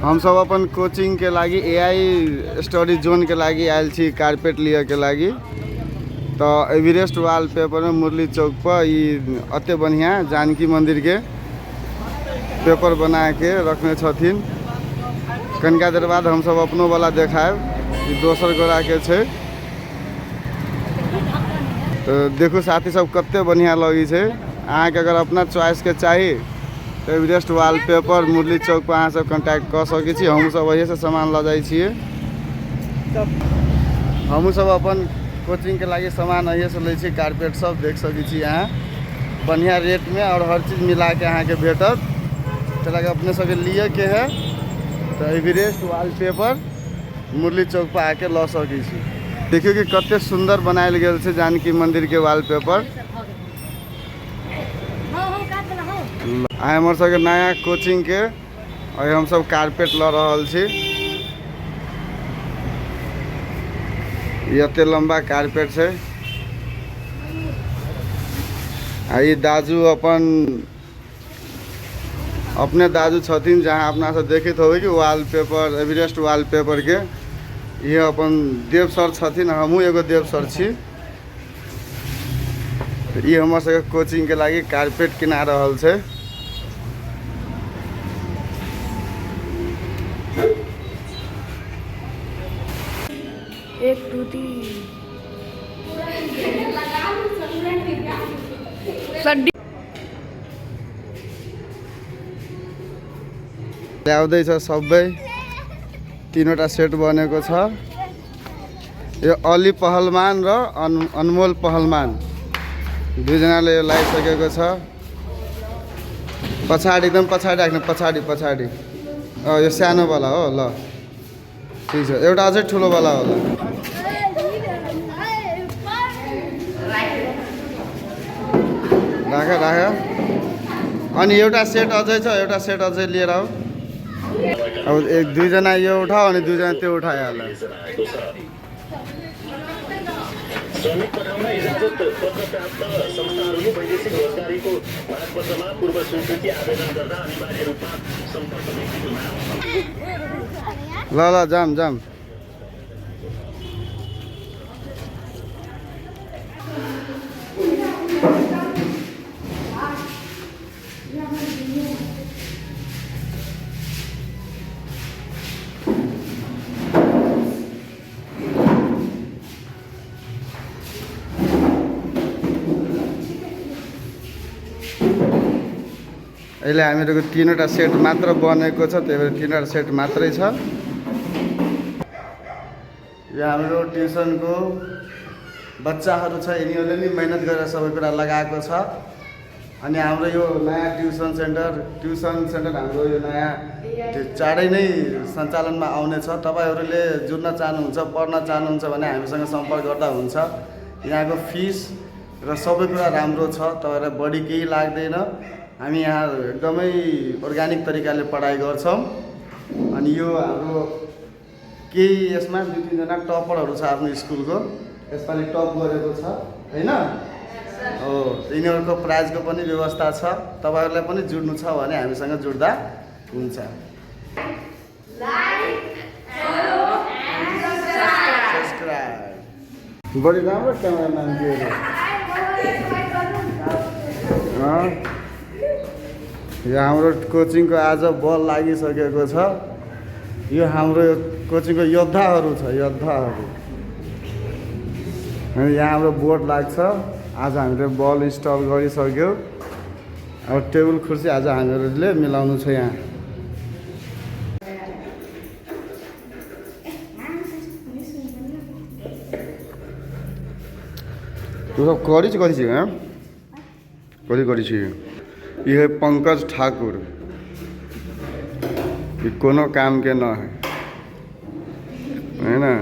हम सब upon coaching के लागी AI स्टडी जोन के लागी आयल छी कारपेट लिए के लागी। तो एवरेस्ट वॉलपेपर में मुरली चौक पर अते बढ़िया जानकी मंदिर के पेपर बना के रखने छथिन। कनिका देर बाद हम सब अपनो वाला देखाएब, दोसर गोरा के छे। तो देखो साथी सब कते बढ़िया लगी छे। अहाँ के अगर अपना चॉइस के चाहिए तो एवरेस्ट वॉलपेपर मुरली चौक पर अहाँ सब कांटेक्ट कर सके छी। हम सब वही से सामान ल जाई छिए। हम सब अपन कोचिंग के लागी सामान अहिए से ले छी। कारपेट सब देख सके छी अहाँ बढ़िया रेट में और हर चीज मिला के अहाँ के भेटत। चला के अपने सब के लिए के है तो एवरेस्ट वॉलपेपर मुरली चौक पर आके ल सके छी। देखियो कि कते सुंदर बनायल गेल छे जानकी मंदिर के वॉलपेपर। आइ हमर सबके नया कोचिंग के और हम सब कारपेट ल रहल छी। ये लंबा कारपेट है। आई दाजू अपने दाजू छथिन जहाँ अपना से देखित हो कि वॉलपेपर एवरेस्ट वॉलपेपर के ये अपन देव सर छथिन। हमहू एगो देव सर छी। ये हमर सबके कोचिंग के लागी कारपेट किना रहल छे। एक दो तीन ल्याउँदै छ सबै। तीनवटा सेट बनेको छ। यो अली पहलमान र अनमोल पहलमान दुईजनाले यो लगाइसकेको छ। पछाडि एकदम पछाडि राख्नु, पछाडि पछाडि। यो सानोवाला हो ल, ठिक छ। एउटा अझै ठुलोवाला होला। राख राख। अनि एउटा सेट अझै छ, एउटा सेट अझै लिएर आऊ। अब एक दुईजना यो उठाओ अनि दुईजना त्यो उठाइहाल। श्रमिक पठाउन इजाजत पत्र प्राप्त संस्थाहरूले वैदेशिक रोजगारीको मागपत्रमा पूर्व स्वीकृति आवेदन गर्दा अनिवार्य रूपमा सम्पर्क व्यक्तिको नाम। ल जाम जाम। अहिले हामीहरूको तीनवटा सेट मात्र बनेको छ, त्यही भएर तीनवटा सेट मात्रै छ। यो हाम्रो ट्युसनको बच्चाहरू छ, यिनीहरूले नि मेहनत गरेर सबै कुरा लगाएको छ। अनि हाम्रो यो नयाँ ट्युसन सेन्टर हाम्रो यो नयाँ चाँडै नै सञ्चालनमा आउने छ। तपाईहरूले जुड्न चाहनुहुन्छ, पढ्न चाहनुहुन्छ भने हामीसँग सम्पर्क गर्दा हुन्छ। यहाँको फिस र सबै कुरा राम्रो छ, तपाईँहरूलाई बढी केही लाग्दैन। हामी यहाँ एकदमै अर्ग्यानिक तरिकाले पढाइ गर्छौँ। अनि यो हाम्रो केही यसमा दुई तीनजना टपरहरू छ आफ्नो स्कुलको, यसपालि टप गरेको छ हैन। हो, यिनीहरूको प्राइजको पनि व्यवस्था छ। तपाईहरूलाई पनि जुड्नु छ भने हामीसँग जुड्दा हुन्छ। सब्सक्राइब। बढी राम्रो क्यामेराम्यान दिएर यो हाम्रो कोचिङको आज बल लागिसकेको छ। यो हाम्रो कोचिङको योद्धाहरू छ, योद्धाहरू। यहाँ हाम्रो बोर्ड लाग्छ। आज हामीले बल इन्स्टल गरिसक्यो। अब टेबल कुर्सी आज हामीहरूले मिलाउनु छ यहाँ। तो सब करी छ हैं करी छी। ये है पंकज ठाकुर। ये कोनो काम के न है ना।